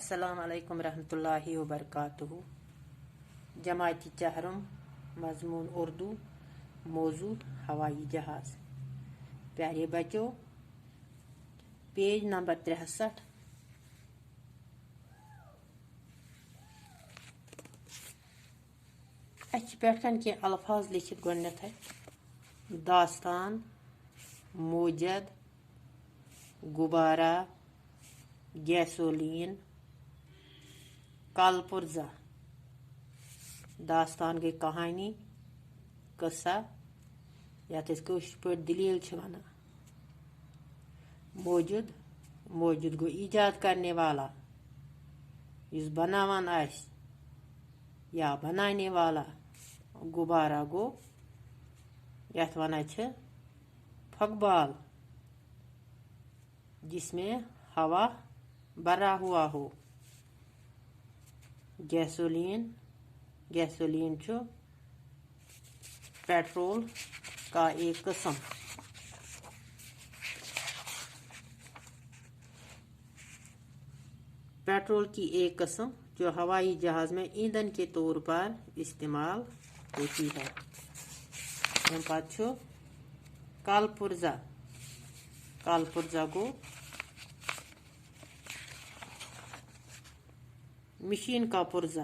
अस्सलाम वालेकुम रहमतुल्लाहि व बरकातुहू। जमाती चहरम, मजमून उर्दू, मौजू हवाई जहाज। प्यारे बच्चों, पेज नंबर 63। पे के अल्फाज लिखित गोडनेथ दास्तान, मोजद, गुबारा, गैसोलीन, कालपुर्जा। दास्तान गई कहानी, कस्सा यात पे दलील वन। मौजूद, मौजूद गो ईजाद करने वाला, इस बनावान आस या बनाने वाला। गुबारा गो यथ वनान फकबाल, जिसमें हवा भरा हुआ हो। गैसोलीन, गैसोलीन जो पेट्रोल का एक किस्म। पेट्रोल की एक किस्म जो हवाई जहाज में ईंधन के तौर पर इस्तेमाल होती है। कालपुर्जा, कालपुर्जा को मशीन का पुर्जा,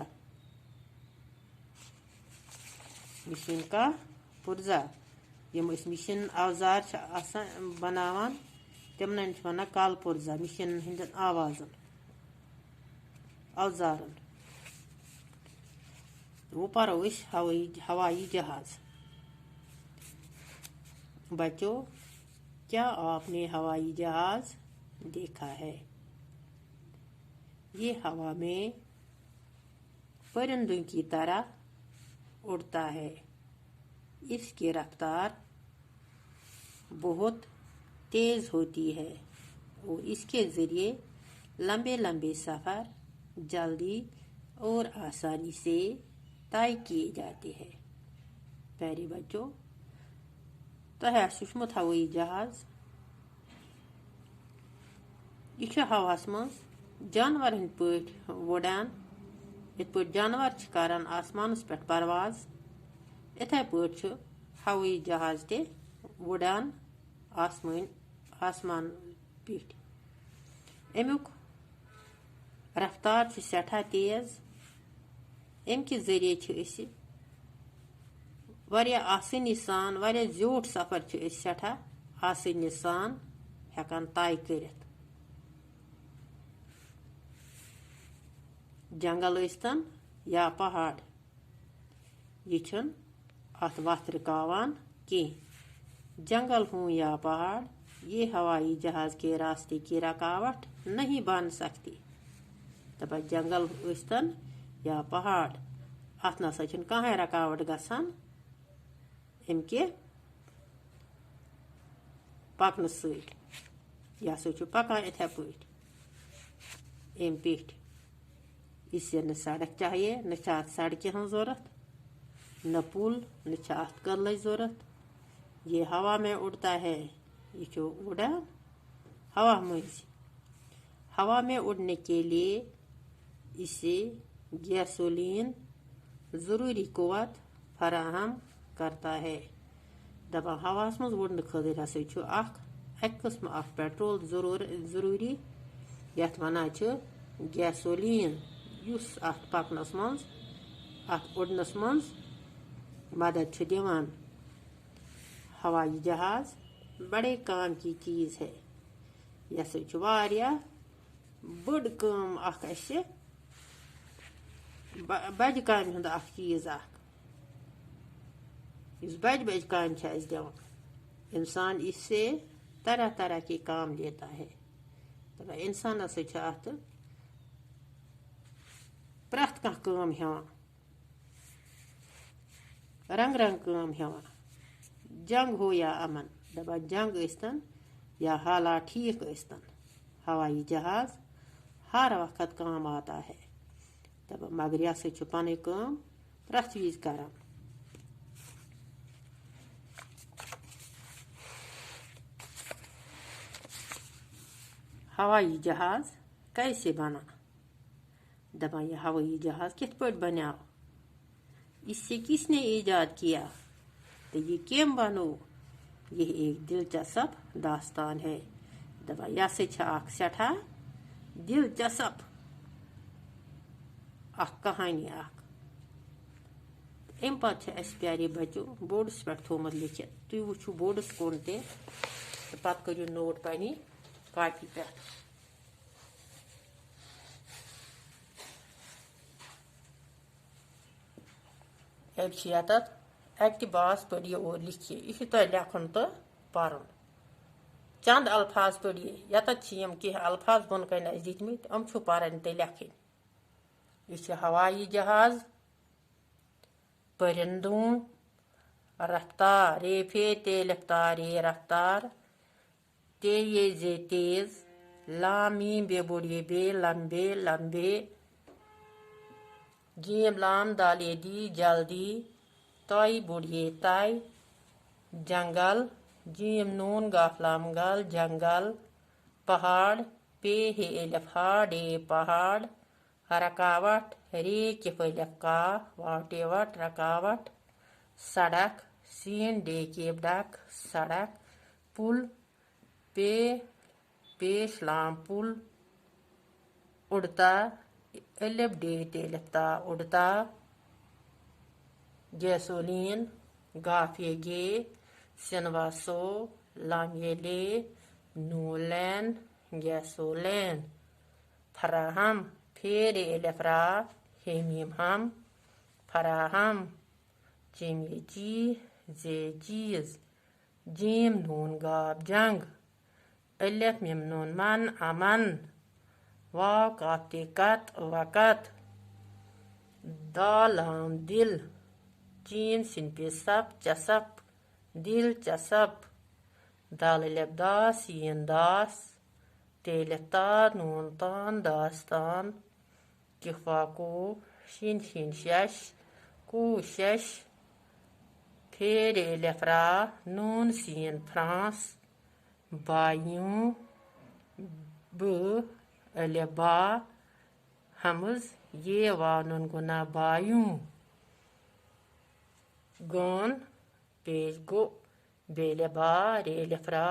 मशीन का पुर्जा। यम मशीन औजार बनावान तिमन वन कालपुर्जा। मशीन हंद आवाजन औजारन। वो परो हवाई जहाज। बच्चों, क्या आपने हवाई जहाज देखा है? ये हवा में परिंदों की तरह उड़ता है। इसकी रफ्तार बहुत तेज होती है और इसके जरिए लंबे लंबे सफर जल्दी और आसानी से तय किए जाते हैं। प्यारे बच्चों, तुमुत हवाई जहाज यह हवास मज जानवर हंद पे उड़ान। इत पे जानवर करान आसमानस पे परवाज, इथे पे हवाई जहाज ते उड़ान आसमान पे। अमुक रफ्तार सठा तेज। अमि जरिए वारिया आसानी सान, वारिया ज़्योट सफर सठा आसानी सान हेकान तय कर। जंगल स्तन या पहाड़, यह अत वत रुकावान कह। जंगल हो या पहाड़, ये हवाई जहाज के रास्ते की रुकावट नहीं बन सकती। दपा जंगल स्तन या पहाड़, अत नसा कहीं रुकावट गसान अमि पकन सत। यह हसा पकान इथे पे अमि पे। इससे न सड़क चाहिए, न सड़कें हज जरूरत, न पुल, न कदल जरूरत। ये हवा में उड़ता है। यह उड़ा हवा मज। हवा में उड़ने के लिए इसे गैसोलीन जरूरी कुव्वत फराहम करता है। दपा हवास मज उड़ने खतर हसा अक किस्म पेट्रोल जरूरी, यथ वनान गैसोलीन, युस अत पकनस मज, अत उड़नस मज मदद दिवान। हवाई जहाज बड़े काम की चीज है। यह वारिया बड़ काम बज काम हुंद चीज इस बज बज काम दिवान। इंसान इससे तरह तरह के काम लेता है। तो इंसान अत प्रथ कह काम हेवान, रंग रंग काम हेवान। जंग हो या अमन, दपा जंग स्तन या हालात ठीक स्तन, हवाई जहाज हर वक्त काम आता है। दपा मगर यह हसा पन काम प्रथ विज करान। हवाई जहाज कैसे बना? दपा ये हवाई जहाज कित पट बनाओ, इससे किसने ईजाद किया, तो ये केम बनो। ये एक दिलचस्प दास्तान है। दपा यह सठा दिलचस्प कहानी। अम पे प्यारे बच्चों बोर्डस पे थोमुत लिखित, तुम वो बोर्डस कुन ते पत करू नोट पन्नी कॉपी पे। यत अक्ति बास पढ़िए और लिखिए, यह तुम लेखन तो पर्न। चंद अल्फाज पढ़िए, यत कह अल्फाज बोन कन दिखमत अम पर्न तो लेखन। यह हवाई जहाज, परिंदों, रफ्तार रेफे तेलफ्तारे रफ्तार, तेये जे तेज, लामी बे बुढ़े बे लंबे लंबे, जीम लाम दाले दी जल्दी, तय बुढ़े तय, जंगल, जीम नून गाफलाम गल जंगल, पहाड़, पे हे एलफा डे पहाड़, रकावट, रे किफलफ का वाटे वट रकावट, सड़क, सीन डे केबडक सड़क, पुल, पे पेशलाम पुल, उड़ता, एलिफ डे तेलफ्ता उड़ता, गैसोलीन, गाफे गे, सिनवासो, लामेले, नूलैन, गैसोलैन, फराहम, फेरे एलफरा, हेमीम हम, फराहम, चेमेची, जे चीज, जीम नून गाब जंग, अलिफ मिम नून मन अमन, वाव काफते कत वक़्त, दालाम दिल, चीन सिन पे सप चसप, दिल चसप, दाल दा सीन दास, तेलता नून तान दास्तान, किफाको शिन शिन शश, कू शश, फेरे लेफ्रा नून सीन फ्रांस, बायूं, ब अलेबा, हमज ये वानुन गुना बायूं, गौन पेज गो, बेलेबा रेलेफ्रा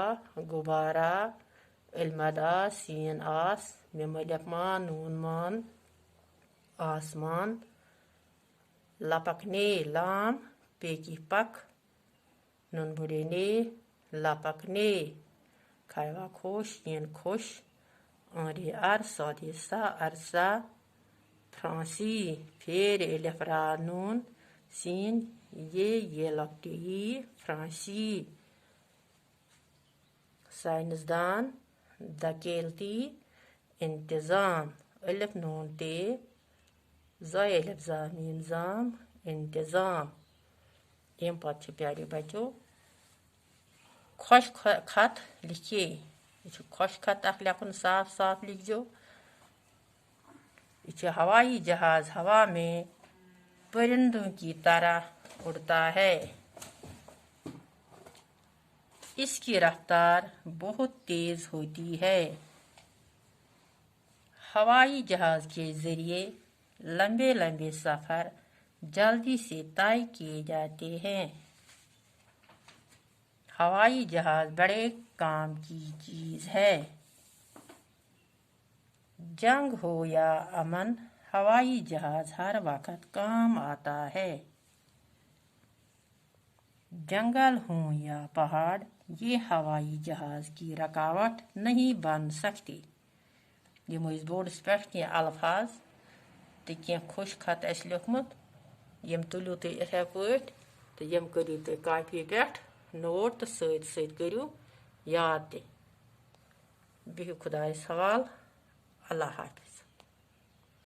गुबारा, इल्मदा सीन आस, मेमलफमा नून मान, आसमान, लपकने लाम, पेकी पक, नून बुढ़ेने, लपकने, खावा खोश यन खुश, आरे अर सौदे सा अरसा, फ्रांसी, फेर एलफरा नून, सीन, ये लकटी फ्रांसी, साइंसदान, दकेलती, इंतजाम, अलिफ नून ते, ज़ाय अलिफ ज़ामीन ज़ाम, इंतजाम। एम पत प्यारे बच्चों खुश खत लिखिए, यह खुश खत लेखन साफ साफ लिखो। यह हवाई जहाज हवा में परिंदों की तरह उड़ता है, इसकी रफ्तार बहुत तेज होती है। हवाई जहाज के जरिए लंबे लंबे सफर जल्दी से तय किए जाते हैं। हवाई जहाज बड़े काम की चीज है। जंग हो या अमन, हवाई जहाज हर वक्त काम आता है। जंगल हो या पहाड़, ये हवाई जहाज की रुकावट नहीं बन सकती। यम बोर्डस पे कह अल्फाज तो कह खुश खत लिखमुत, यम तुलू तुम इथे पट तो यम करू तुम कॉपी पे नोट तो सत करू याद ते। बिहु खुदायस हवाल। अल्लाह हाफिज।